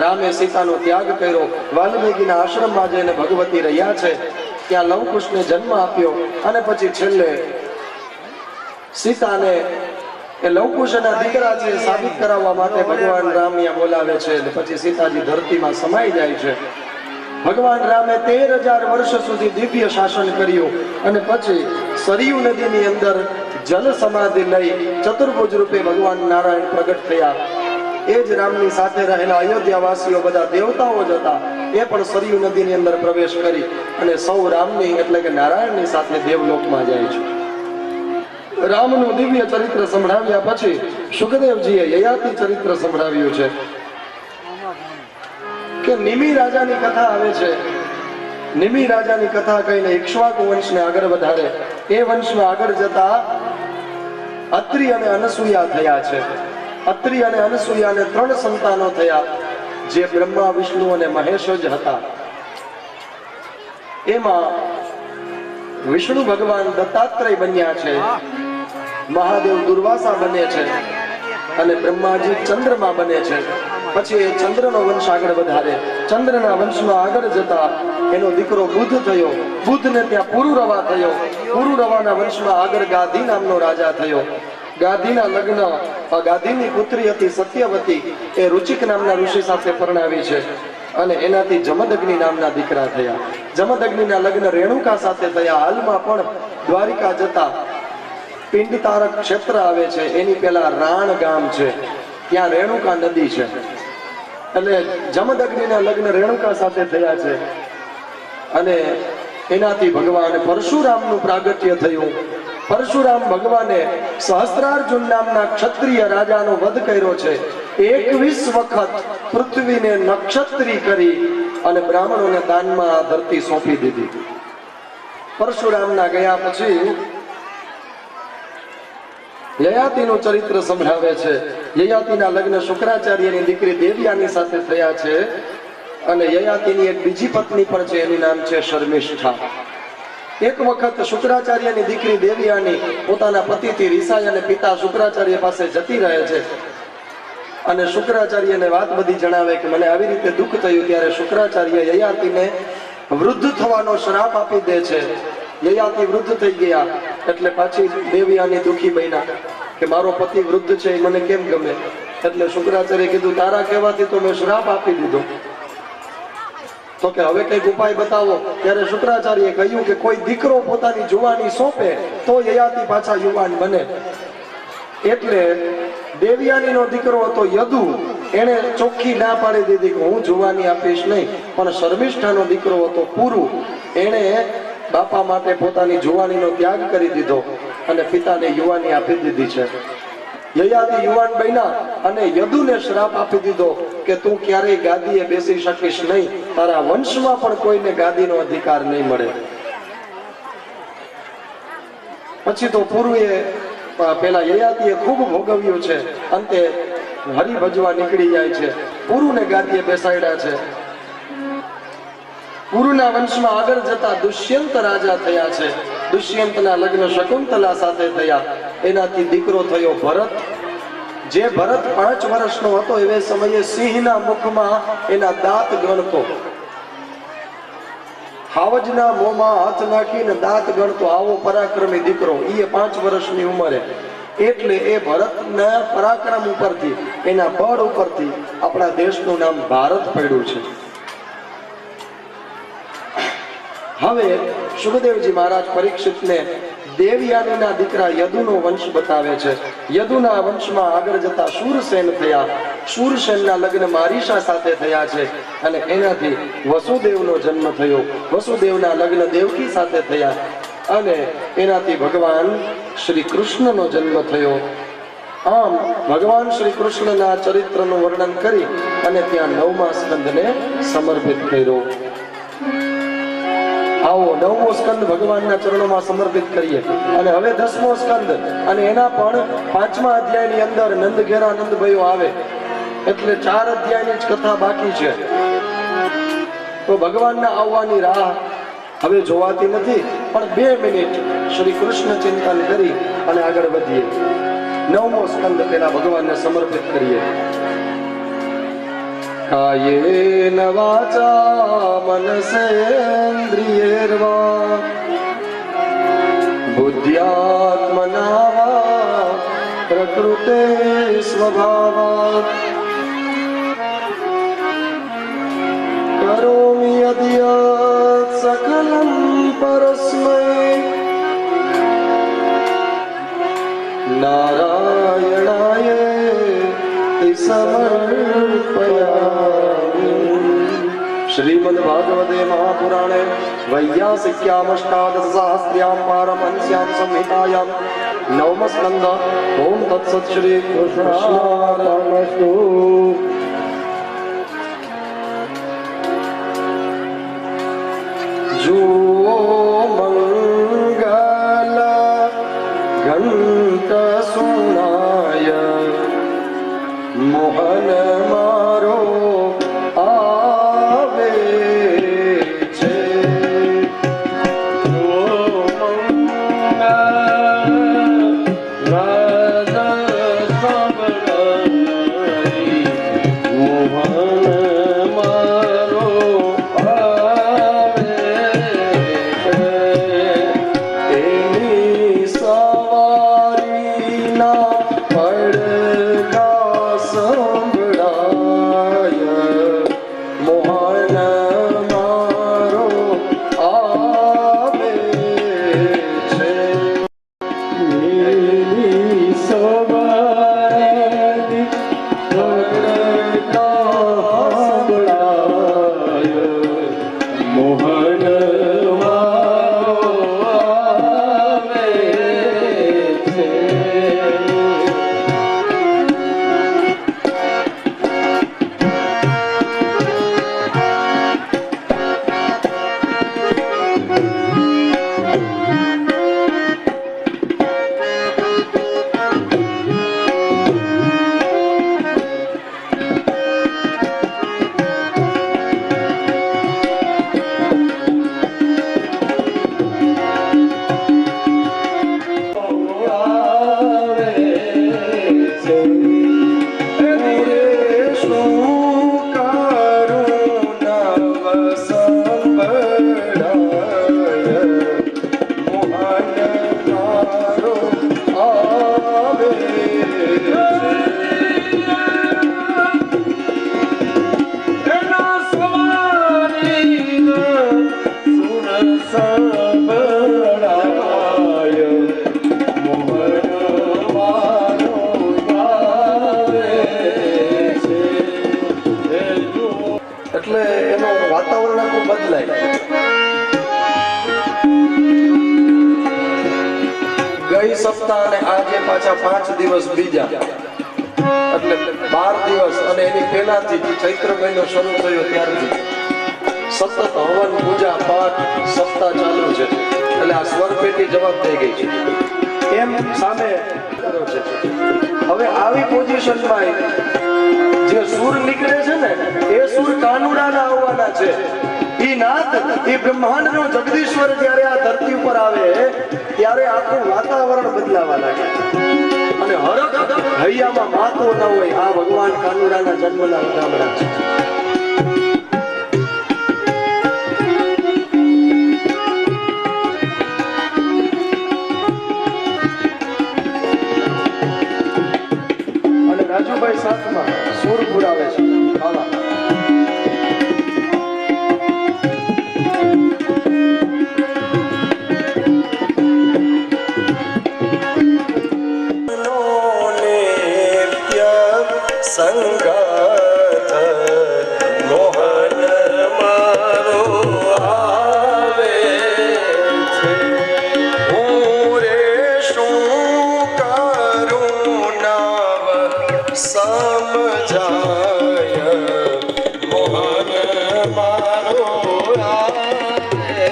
Speaker 1: રામે સીતાનો ત્યાગ કર્યો. વાલ્મીકીના આશ્રમમાં જઈને ભગવતી રહ્યા છે, ત્યાં લવકુશને જન્મ આપ્યો અને પછી છેલ્લે સીતાને એ લવકુશના દીકરા છે સાબિત કરાવવા માટે ભગવાન રામ અહીંયા બોલાવે છે અને પછી સીતાજી ધરતીમાં સમાઈ જાય છે. ભગવાન રામે 13,000 વર્ષ સુધી દિવ્ય શાસન કર્યું અને પછી સરયુ નદીની અંદર જલ સમાધિ લઈ ચતુર્ભુજ રૂપે ભગવાન નારાયણ પ્રગટ થયા. એ જ રામની સાથે રહેલા અયોધ્યાવાસીઓ બધા દેવતાઓ જ હતા, એ પણ સરયુ નદીની અંદર પ્રવેશ કરી અને સૌ રામની એટલે કે નારાયણની સાથે દેવલોકમાં જાય છે. રામનું દિવ્ય ચરિત્ર સંભળાવ્યા પછી સુખદેવજીએ યયાતિ ચરિત્ર સંભળાવ્યું છે કે નિમિ રાજાની કથા આવે છે. નિમિ રાજાની કથા કહીને ઇક્ષ્વાકુ વંશને આગળ વધારે. એ વંશમાં આગળ જતા અત્રિ અને અનસૂયા થયા છે. અત્રિ અને અનસૂયાને 3 સંતાનો થયા, જે બ્રહ્મા, વિષ્ણુ અને મહેશ જ હતા. એમાં વિષ્ણુ ભગવાન દત્તાત્રેય બન્યા છે, મહાદેવ દુર્વાસા બને છે અને બ્રહ્માજી ચંદ્રમાં બને છે. પછી એ ચંદ્રનો વંશ આગળ વધારે. ચંદ્રના વંશમાં આગળ જતા એનો દીકરો બુધ થયો. બુધને ત્યાં પુરુરવા થયો. પુરુરવાના વંશમાં આગળ ગાધી નામનો રાજા થયો. ગાધીના લગ્ન ગાધીની પુત્રી હતી સત્યવતી, એ રુચિક નામના ઋષિ સાથે પરણાવી છે અને એનાથી જમદગ્નિ નામના દીકરા થયા. જમદગ્નિના લગ્ન રેણુકા સાથે થયા. હાલમાં પણ દ્વારિકા જતા પિંડતારક ક્ષેત્ર આવે છે, એની પેલા રાણ ગામ છે, ત્યાં રેણુકા નદી છે. એટલે જમદગ્નિના લગ્ન રેણુકા સાથે થયા છે અને એનાથી ભગવાન પરશુરામનું પ્રાગટ્ય થયું. પરશુરામ ભગવાને સહસ્ત્રાર્જુન નામના ક્ષત્રિય રાજાનો વધ કર્યો છે. 21 વખત પૃથ્વીને નક્ષત્રી કરી અને બ્રાહ્મણોને દાનમાં આ ધરતી સોંપી દીધી. પરશુરામના ગયા પછી યયાતિનું ચરિત્ર સંભળાવે છે. યયાતિના લગ્ન શુક્રાચાર્યની દીકરી દેવયાની સાથે થયા છે અને યયાતિની એક બીજી પત્ની પણ છે, એનું નામ છે શર્મિષ્ઠા. એક વખત શુક્રાચાર્યની દીકરી દેવયાની પોતાના પતિથી રિસાય અને પિતા શુક્રાચાર્ય પાસે જતી રહે છે અને શુક્રાચાર્યને વાત બધી જણાવે કે મને આવી રીતે દુઃખ થયું. ત્યારે શુક્રાચાર્ય યયાતિને વૃદ્ધ થવાનો શ્રાપ આપી દે છે. યયાતિ વૃદ્ધ થઈ ગયા એટલે પાછી દેવયાની દુઃખી બન્યા કે મારો પતિ વૃદ્ધ છે, એ મને કેમ ગમે. એટલે શુક્રાચાર્ય કીધું તારા કહેવાથી તો મેં શ્રાપ આપી દીધો, તો કે હવે કઈક ઉપાય બતાવો. ત્યારે શુક્રાચાર્યએ કહ્યું કે કોઈ દીકરો પોતાની જુવાની સોંપે તો યયાતિ પાછા યુવાન બને. એટલે દેવયાનીનો દીકરો હતો યદુ, એને ચોખ્ખી ના પાડી દીધી કે હું જુવાની આપીશ નહીં. પણ શર્મિષ્ઠાનો દીકરો હતો પુરુ, એને બાપા માટે પોતાની જુવાનીનો ત્યાગ કરી દીધો અને પિતાને યુવાની આપી દીધી છે. યયાતિ યુવાન બન્યા અને યદુને શ્રાપ આપી દીધો કે તું ક્યારેય ગાદીએ બેસી શકીશ નહીં, તારા વંશમાં પણ કોઈને ગાદીનો અધિકાર નહીં મળે. પછી તો પુરુએ પેલા યયાતિએ ખૂબ ભોગવ્યું છે. અંતે હરિભજવા નીકળી જાય છે. પુરુને ગાદીએ બેસાડ્યા છે. પુરુના વંશમાં આગળ જતા દુષ્યંત રાજા થયા છે. દુષ્યંતના લગ્ન શકુંતલા સાથે થયા. એનાથી દીકરો થયો ભરત. જે ભરત 5 વર્ષનો હતો એ સમયે સિંહના મુખમાં એના દાંત ગણતો, હાવજના મોંમાં હાથ નાખીને દાંત ગણતો, આવો પરાક્રમી દીકરો. એ 5 વર્ષની ઉંમરે. એટલે એ ભરતના પરાક્રમ ઉપરથી, એના બળ ઉપરથી આપણા દેશનું નામ ભારત પડ્યું છે. હવે સુખદેવજી મહારાજ પરીક્ષિતને દેવયાનીના દીકરા યદુનો વંશ બતાવે છે. યદુના વંશમાં આગળ જતા શૂરસેન થયા. શૂરસેનના લગ્ન મારીસા સાથે થયા છે અને એનાથી વસુદેવનો જન્મ થયો. વસુદેવના લગ્ન દેવકી સાથે થયા અને એનાથી ભગવાન શ્રી કૃષ્ણનો જન્મ થયો. આમ ભગવાન શ્રી કૃષ્ણના ચરિત્રનું વર્ણન કરી અને ત્યાં 9મા સ્કંદને સમર્પિત કર્યો. આવો 9મો સ્કંદ ભગવાનના ચરણોમાં સમર્પિત કરીએ. અને હવે 10મો સ્કંદ અને એના પણ 5મા અધ્યાયની અંદર નંદ ઘેરા નંદભાઈઓ આવે એટલે 4 અધ્યાયની જ કથા બાકી છે. તો ભગવાનના આવવાની રાહ હવે જોવાતી નથી, પણ 2 મિનિટ શ્રી કૃષ્ણ ચિંતન કરી અને આગળ વધીએ. 9મો સ્કંદ પેલા ભગવાનને સમર્પિત કરીએ. કાયેન વાચા મનસેન્દ્રિયૈર્વા બુદ્ધ્યાત્મના વા પ્રકૃતે સ્વભાવાત કરોમિ યદ્યત સકલં પરસ્મૈ નારાયણાય સમર્પયામિ. શ્રીમદ ભાગવતે મહાપુરાણે વૈયાસિક્યામષ્ટાદશસહસ્ર્યામ પારમહંસ્યામ સંહિતાયામ 9મ સ્કંદ. ઓમ તત્સત શ્રી કૃષ્ણાર્પણમસ્તુ. જુઓ મંગલ ઘંટ સુનાય મોહન મારો આવે છે. એટલે એનું વાતાવરણ આખું બદલાય. ગઈ સપ્તાહ અને આજે પાછા 5 દિવસ બીજા એટલે 12 દિવસ અને એની પહેલાથી ચૈત્ર મહિનો શરૂ થયો ત્યારથી સતત હવન પૂજા પાઠ સપ્તાહ ચાલુ છે. એટલે આ સ્વર પેટી જવાબ થઈ ગઈ છે એમ સામે કર્યો છે. હવે આવી પોઝિશનમાં જે સૂર નીકળે છે ને એ સૂર કાનુડાના આવવાના છે. ઈ નાદ એ બ્રહ્માંડનો જગદીશ્વર જ્યારે આ ધરતી ઉપર આવે ત્યારે આખું વાતાવરણ બદલાવા લાગે અને હરખ હૈયામાં માતો ન હોય. આ ભગવાન કાનુડાના જન્મના વધામણા છે. અને રાજુભાઈ સાથમાં સૂર પુરાવે છે. આવા સંગત મોહન મારો આવે છે. હું રે શું કરું નવ સમજાય મોહન મારો આવે.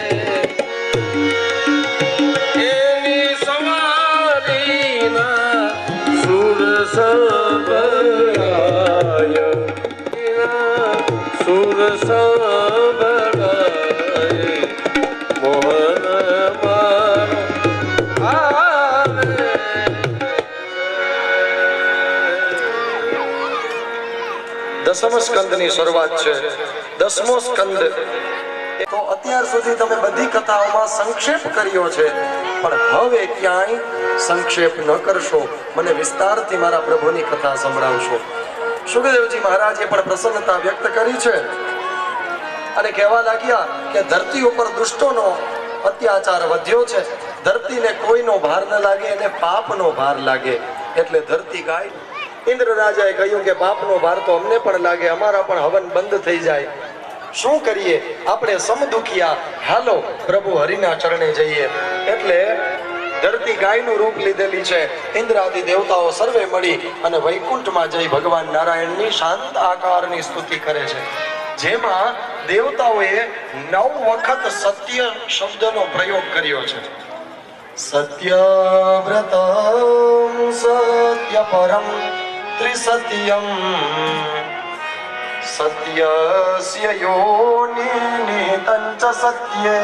Speaker 1: એની સવારીના સુર સંભળાય, સુર સંભળાય મોહન મારો આવે. દસમ સ્કંદની શરૂઆત છે. દસમો સ્કંદ. તો અત્યાર સુધી તમે બધી કથાઓમાં સંક્ષેપ કર્યો છે, પણ હવે ક્યાંય સંક્ષેપ ન કરશો, મને વિસ્તારથી મારા પ્રભુની કથા સંભળાવશો. સુખદેવજી મહારાજે પણ પ્રસન્નતા વ્યક્ત કરી છે અને કહેવા લાગ્યા કે ધરતી ઉપર દુષ્ટોનો અત્યાચાર વધ્યો છે. ધરતીને કોઈનો ભાર ન લાગે અને પાપનો ભાર લાગે એટલે ધરતી ગાય. ઇન્દ્ર રાજાએ કહ્યું કે પાપનો ભાર તો અમને પણ લાગે, અમારા પણ હવન બંધ થઈ જાય. શું કરીએ? આપણે સમદુખિયા, હાલો પ્રભુ હરિના ચરણે જઈએ. એટલે ધરતી ગાયનું રૂપ લીધેલી છે. ઇન્દ્રાદિ દેવતાઓ સર્વે મળી અને વૈકુંઠમાં જઈ ભગવાન નારાયણની શાંત આકારની સ્તુતિ કરે છે, જેમાં દેવતાઓએ 9 વખત સત્ય શબ્દનો પ્રયોગ કર્યો છે. સત્યવ્રતમ સત્ય પરમ ત્રિસત્યમ સત્યસ્ય યોનિનિતં ચ સત્યે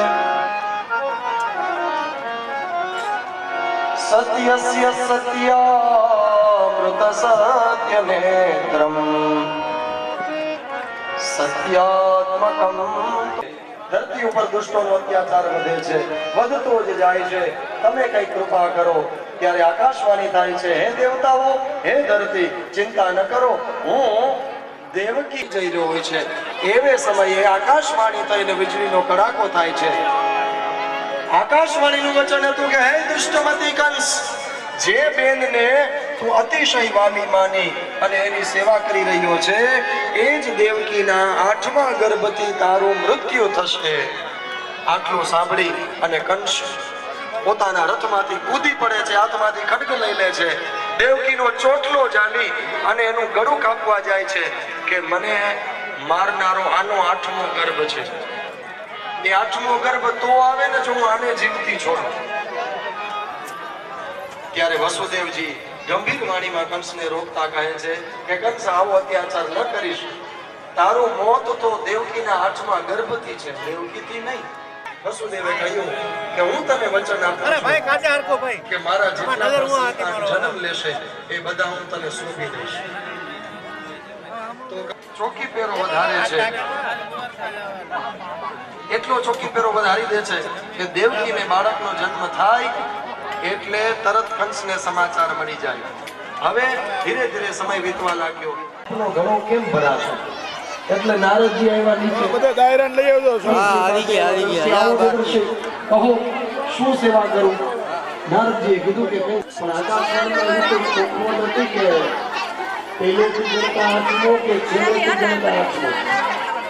Speaker 1: સત્યસ્ય સત્યામૃત સત્યનેત્રમ સત્યાત્મકમ. ધરતી ઉપર દુષ્ટોનો અત્યાચાર વધે છે, વધતો જ જાય છે. તમે કઈ કૃપા કરો. ત્યારે આકાશવાણી થાય છે, હે દેવતાઓ, હે ધરતી, ચિંતા ન કરો, હું દેવકી જઈ રહ્યો હોય છે. એવે સમયે આકાશવાણી થઈને વીજળીનો કડાકો થાય છે. આકાશવાણીનું વચન હતું કે હે દુષ્ટમતી કંસ, જે બેનને તું અતિશય વામી માની અને એની સેવા કરી રહ્યો છે, એ જ દેવકીના 8મા ગર્ભથી તારું મૃત્યુ થશે. આટલું સાંભળી અને કંસ પોતાના રથમાંથી કૂદી પડે છે, હાથમાંથી ખડગ લઈ લે છે, દેવકીનો ચોટલો જાલી અને એનું ગળું કાપવા જાય છે કે મને મારનારો આનો 8મો ગર્ભ છે. એ 8મો ગર્ભ તો આવે ને જો હું આને જીવતી છોડું. ત્યારે વસુદેવજી ગંભીર વાણીમાં કંસને રોકતા કહે છે કે કંસ, આવો અત્યાચાર ન કરીશ. તારું મોત તો દેવકીના 8મા ગર્ભથી છે, દેવકીથી નહીં. વસુદેવે કહ્યું કે હું તને વચન આપું છું કે મારા જેટલા જન્મ લેશે એ બધા હું તને સોંપી દઈશ. તો ચોકી પેરો વધારે છે, એટલો ચોકી પેરો વધારી દે છે કે દેવકીને બાળકનો જન્મ થાય એટલે તરત કંસને સમાચાર મળી જાય. હવે ધીરે ધીરે સમય વીતવા લાગ્યો. ઘણો કેમ ભરાશે? એટલે નારદજી આવ્યા નીચે.
Speaker 2: બધા દાયરાને લઈ આવજો.
Speaker 3: હા, આવી ગયા.
Speaker 1: કહો શું સેવા કરું? નારદજીએ કીધું કે પણ આકાશવાણીમાં એવું ચોખ્ખું નથી કે પહેલેથી ગણતા 8મો કે છેલ્લેથી ગણતા 8મો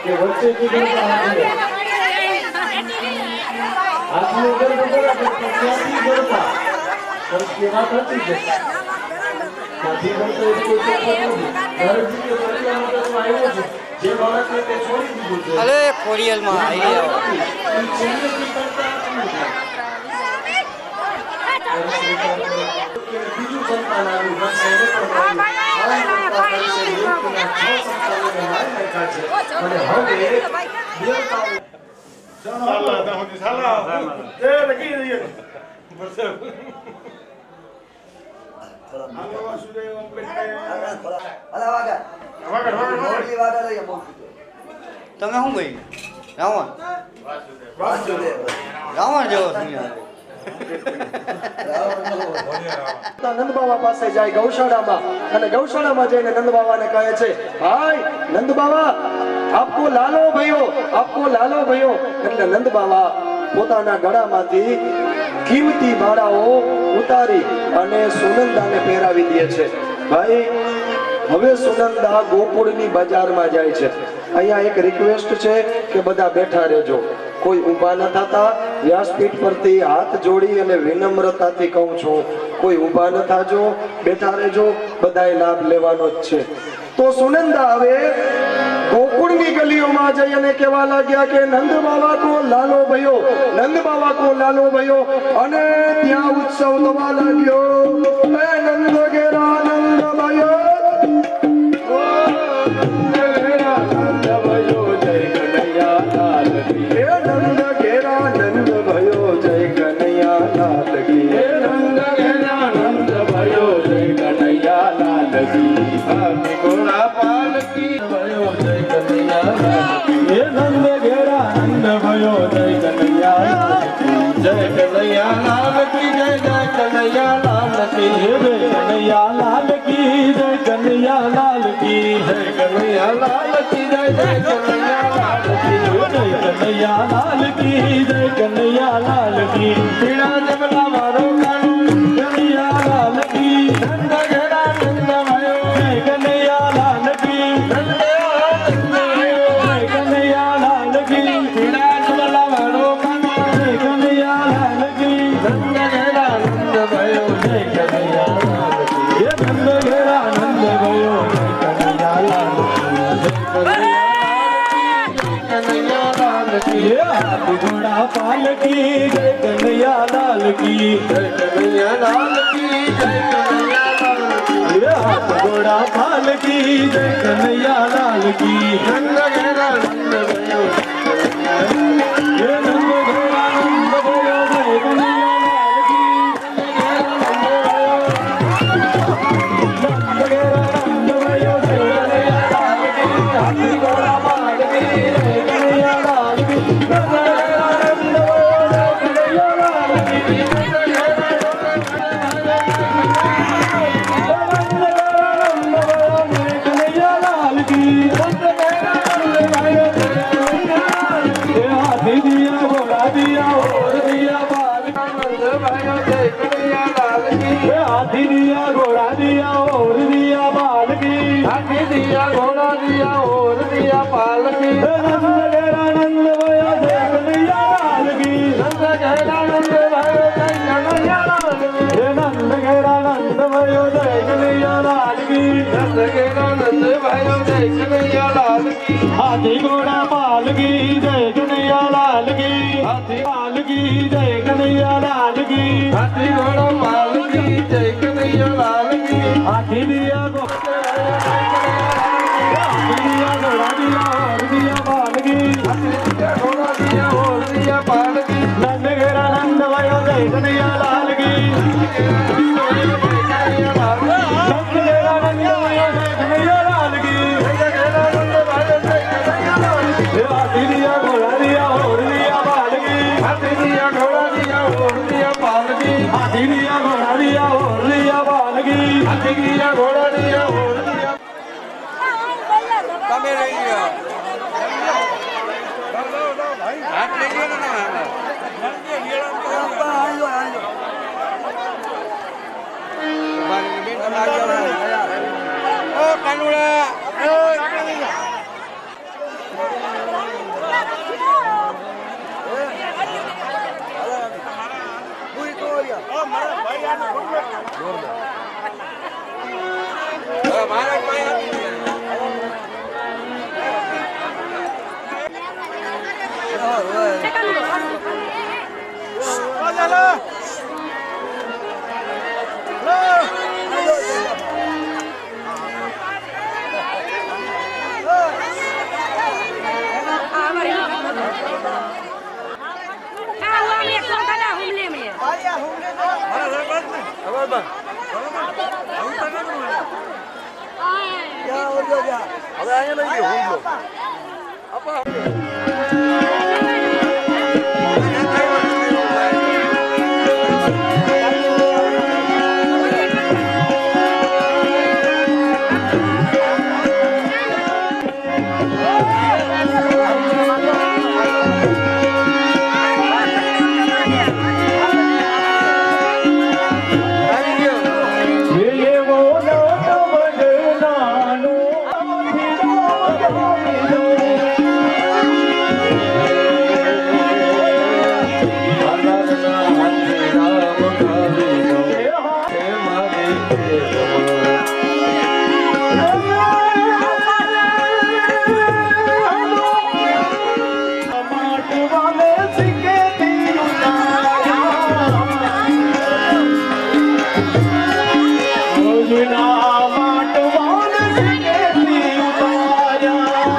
Speaker 1: કે વચ્ચેથી ગણતા 8મો. 8મો ગર્ભ બરાબર, પણ ક્યાંથી ગણતા? પણ તે વાત હતી છે, ક્યાંથી ગણતા એ કોઈ ચોખ્ખું નથી. નારદજી કે પ્રત્યા માટે હું આવ્યો છું, જે બાળકને તે છોડી દીધું છે.
Speaker 3: અરે કોરિયલમાં આવી
Speaker 1: એ છેલ્લેથી ગણતા 8મો છે. બીજું સંતાન આવ્યું, કંસે એને પણ માર્યું. આ કરતા કંસે દેવકીના 6 સંતાનોને મારી નાખ્યા છે. અને હવે દેવતાઓ
Speaker 3: તમે શું ગઈ રાવણ રાવણ જેવો છું
Speaker 1: નંદ બાબા પાસે જાય ગૌશાળામાં, અને ગૌશાળામાં જઈને નંદ બાબાને કહે છે, ભાઈ નંદ બાબા, આપકો લાલો ભયો, આપકો લાલો ભયો. એટલે નંદ બાબા પોતાના ગળામાંથી કિંમતી માળાઓ ઉતારી અને સુનંદાને પહેરાવી દે છે. ભાઈ હવે સુનંદા ગોકુળની બજારમાં જાય છે. અહીંયા એક રિક્વેસ્ટ છે કે બધા બેઠા રહેજો, કોઈ ઊભા ન થતા. વ્યાસપીઠ પરથી હાથ જોડી અને વિનમ્રતાથી કહું છું, કોઈ ઊભા ન થાજો, બેઠા રહેજો, બધાએ લાભ લેવાનો જ છે. તો સુનંદા હવે ગોકુળની ગલીઓમાં જઈ અને કહેવા લાગ્યા કે નંદ બાવા કો લાલો ભયો, નંદ બાવા કો લાલો ભયો. અને ત્યાં ઉત્સવ થવા લાગ્યો. એ નંદ ઘેરા નંદ ભયો,
Speaker 2: पालकी जय कन्हैया लाल की, जय कन्हैया लाल की, जय कन्हैया लाल की। हाथ घोड़ा पालकी जय कन्हैया लाल की, नंद घेरा नंद भयो, ये नंद घेरा नंद भयो, जय कन्हैया लाल की, नंद घेरा नंद भयो, जय कन्हैया लाल की। हाथ घोड़ा पालकी जय कन्हैया लाल की, हाथी दिया घोड़ा दिया और दिया पालकी, हाथी दिया घोड़ा दिया और दिया पालकी। नंद घेरा नंद भयो जय कन्हैया लाल की, नंद घेरा नंद भयो जय कन्हैया लाल की। नंद घेरा नंद भयो जय कन्हैया लाल की, नंद घेरा नंद भयो जय कन्हैया लाल की। हाथी घोड़ा पालकी जय कन्हैया लाल की, हाथी पालकी जय कन्हैया लाल की, हाथी घोड़ा पालकी जय कन्हैया लाल की। हाथी दिया घोड़ा दिया और दिया पालकी, हाथी दिया घोड़ा दिया और दिया पालकी। नंद घेरा नंद भयो जय कन्हैया लाल की, नंद घेरा नंद भयो जय कन्हैया लाल की। हाथी दिया घोड़ा दिया और दिया पालकी, हाथी दिया घोड़ा दिया और दिया पालकी। हाथी दिया घोड़ा दिया और दिया पालकी, हाथी दिया घोड़ा दिया और दिया।
Speaker 3: તમે રહી ગયો હાથ લઈ ગયો ને ઓ કાનુડા મારા ભાઈ હવે અહીંયા લઈ ગયો
Speaker 2: ये वो नौत बजना પગના માટવાન સિકેથી ઉતાર્યા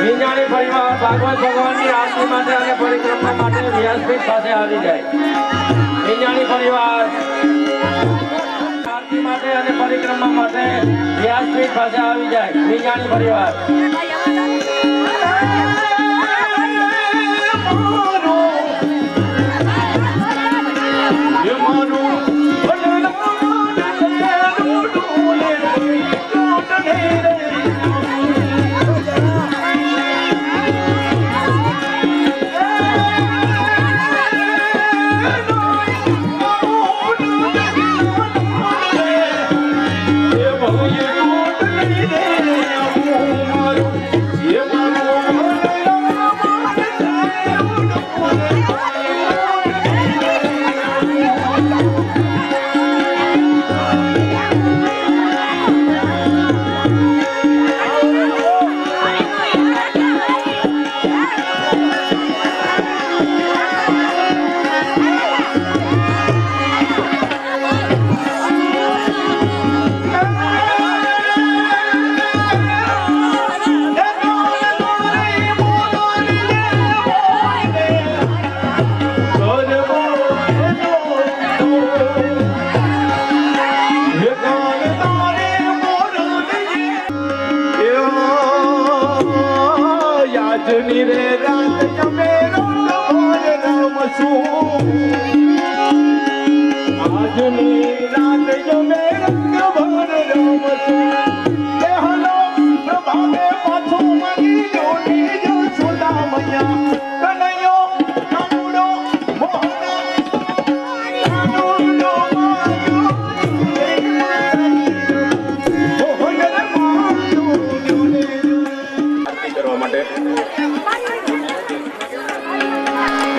Speaker 4: વિંજાણી પરિવાર ભાગવત ભગવાનની આરતી માટે અને પરિક્રમા માટે વ્યાસપીઠ પાસે આવી જાય. વિંજાણી પરિવાર આરતી માટે અને પરિક્રમા માટે વ્યાસપીઠ પાસે આવી જાય. વિંજાણી પરિવાર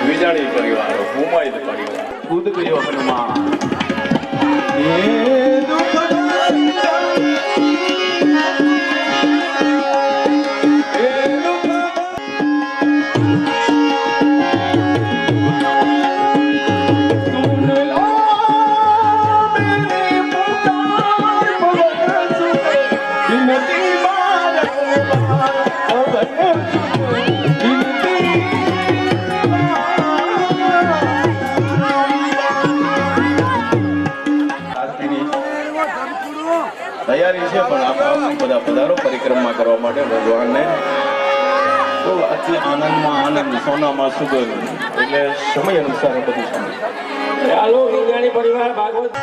Speaker 5: વિજાણી પરિવાર હુમાયુદ પરિવાર
Speaker 2: કૂદ ગયો હનુમાન
Speaker 5: તૈયારી છે પણ આપ બધા પધારો પરિક્રમા કરવા માટે ભગવાનને તો અતિ આનંદમાં આનંદ સોનામાં સુગંધ એટલે સમય અનુસાર બધું સમય
Speaker 4: ચાલો વિજ્ઞાની પરિવાર ભાગવત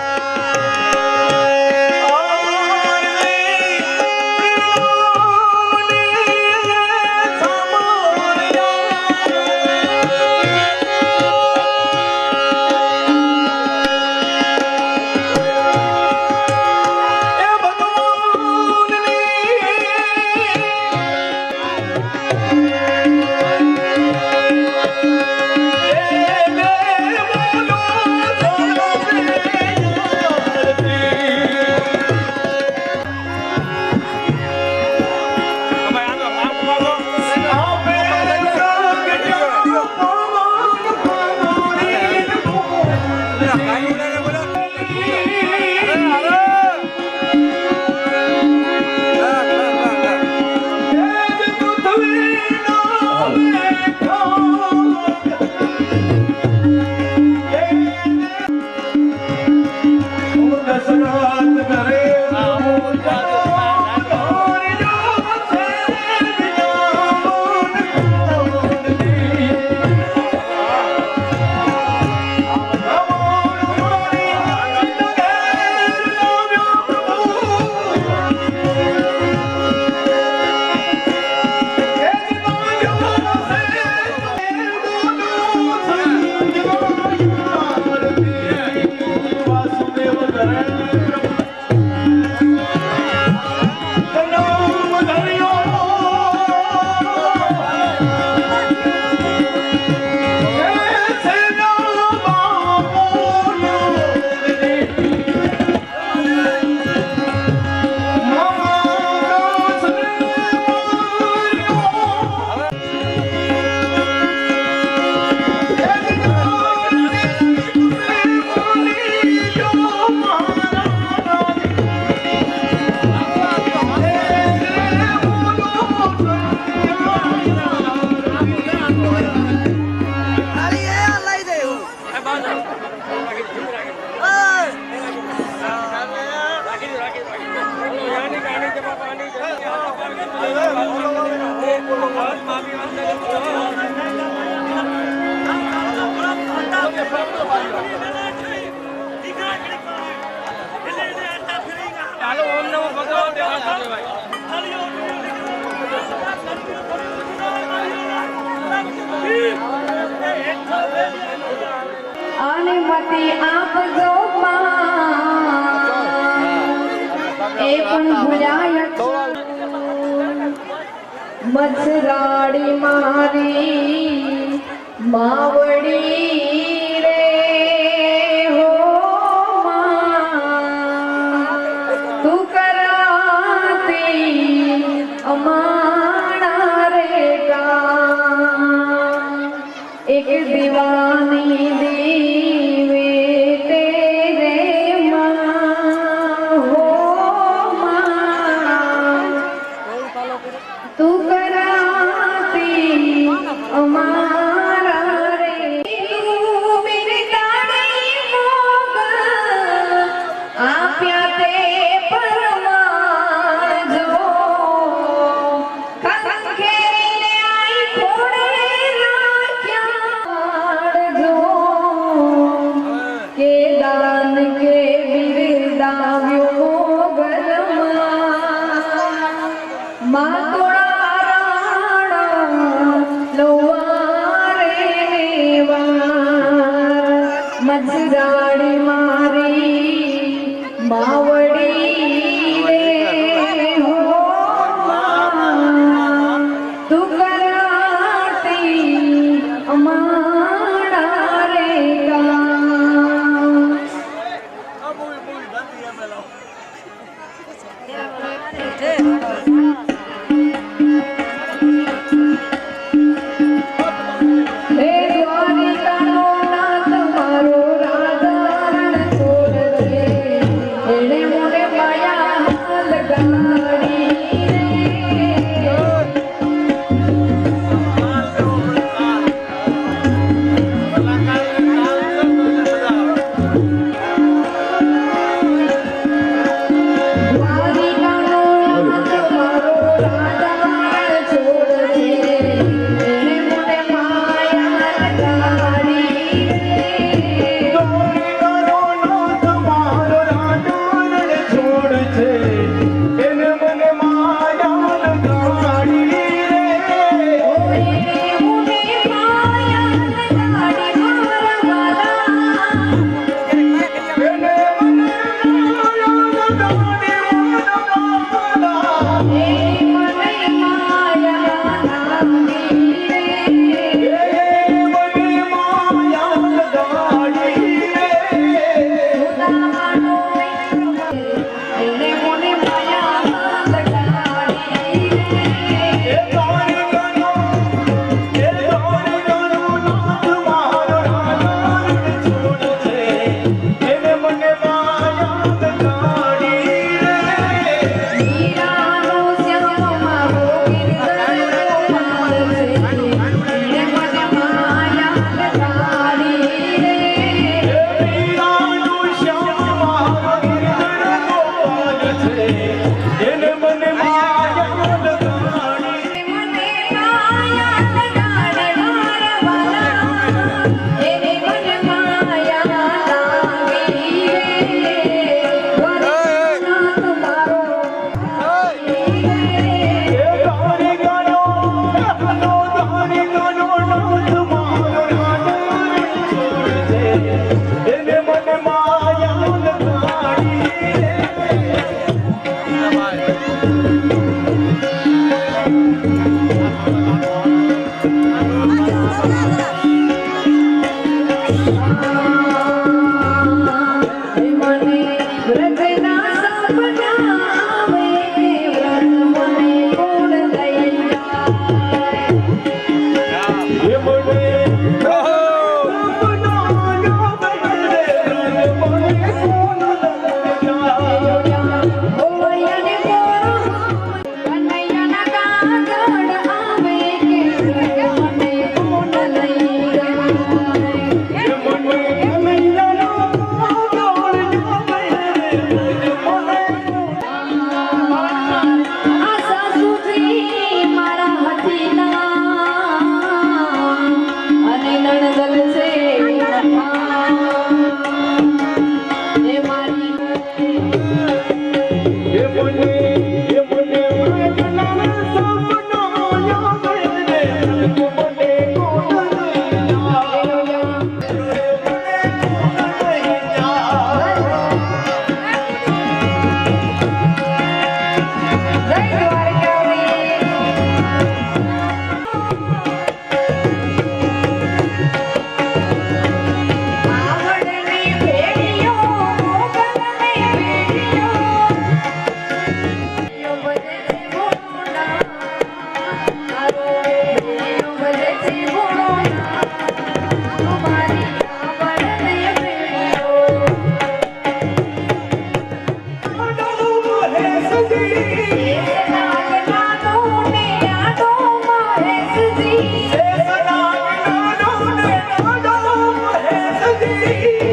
Speaker 6: अनुमति आपजो એ પણ ભૂલાય મજરાડી મારી માવડી રે હો તું કરાતી અમારા રે કામ એક દીવાની દીવે તેરે માં હો માં તું કરાતી અમારા રે તું મેરે તારી મોગ આપ્યા તે પરમાજો કંખેરીને આઈ ખોડે નાખ્યા કે દાન કે બિરદાવ્યો મોગલમાં માતોડા રાણા લોવારે વાર મજરાડી મારી માવડી રે હો માં તું કરા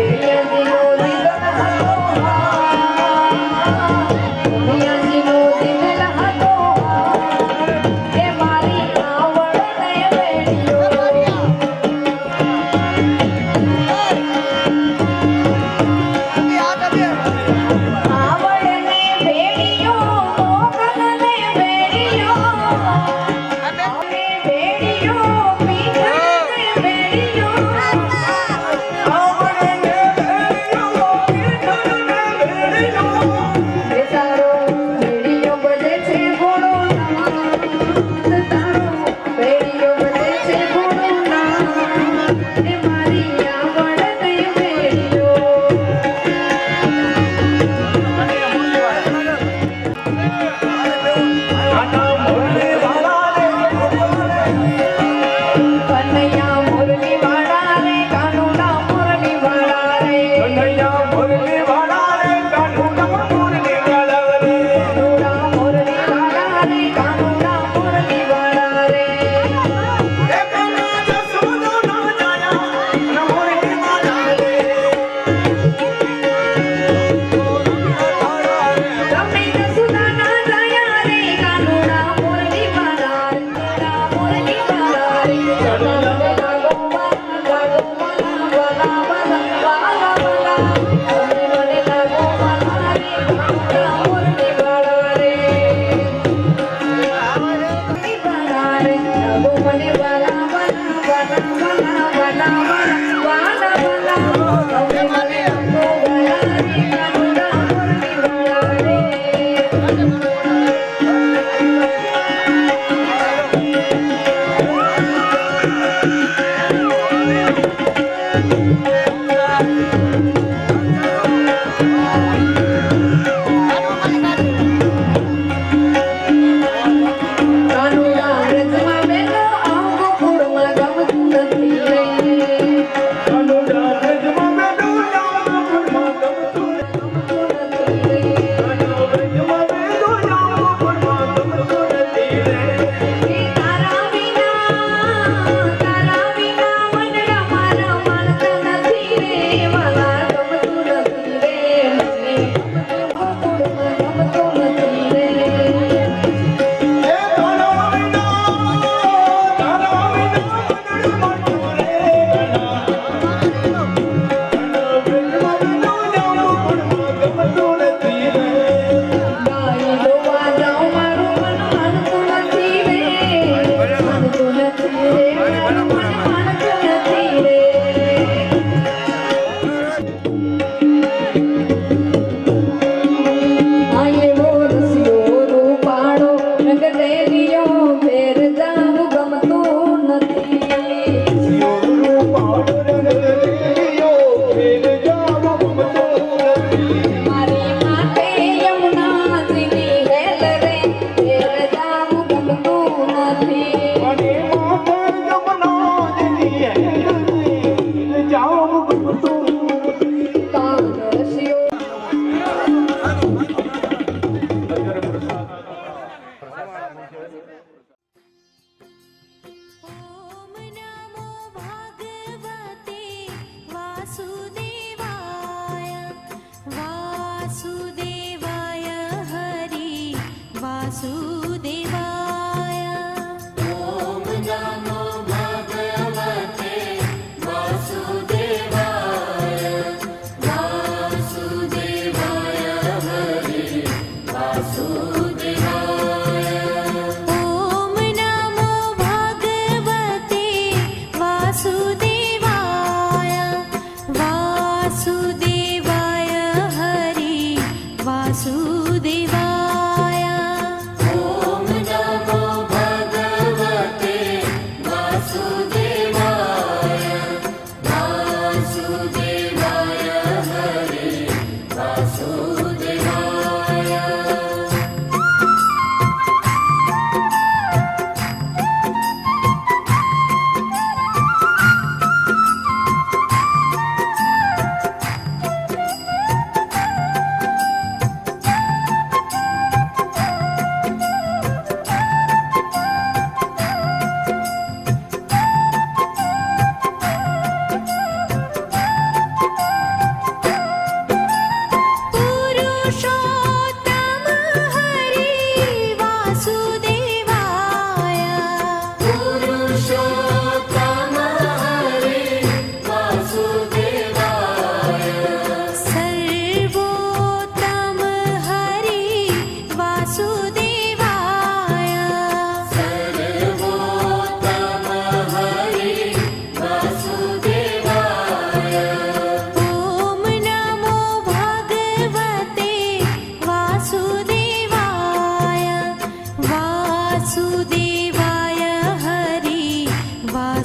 Speaker 6: પિયાજીનો દિલ હતો પિયાજીનો દિલ હતો એ મારી આવડને વેડ્યો આવડને વેડ્યો મોગલને વેડ્યો વેડ્યો પીઠને વેડ્યો તારો રેડિયો બજે છે ઘોડો તારો રેડિયો બજે છે ઘોડો એ મારી આવડને વેડ્યો કનૈયા મુરલી વાળા રે કાનુડા મુરલી વાળા રે કાનુડા મુરલી વાળા રે કાનુડા મુરલી વાળા રે તમે જસુદાના દયા રે કાનુડા મુરલી વાળા રે મુરલી વાળા રે લાગો વાલા વાલા વાલા વાલા મને લાગો વાલા રે કાનુડા મુરલી વાળા રે લાગો મને વાલા વાલા વાલા વાલા વાલા વાલા તમે મને લાગો વાલા રે કાનુડા મુરલી વાળા રે કાનુડા રજમાં બેનો આંગો કુળમાં ગમતું નથી રે તારા વિના મનડા મારા માનતા નથી રે વાલા ગમતું નથી રે મને કુળમાં ગમતું નથી રે ગાઈ જોવા જાઉં મારું મન માનતું નથી રે માનતું નથી રે મારું મન માનતું નથી રે આયે મોરસિયો રૂપાળો રંગ રેલિયો ફેર જાવું ગમતું નથી મારી માટે યમુનાજીની હેલ રે ફેર જાવું ગમતું નથી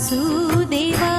Speaker 7: વાસુદેવા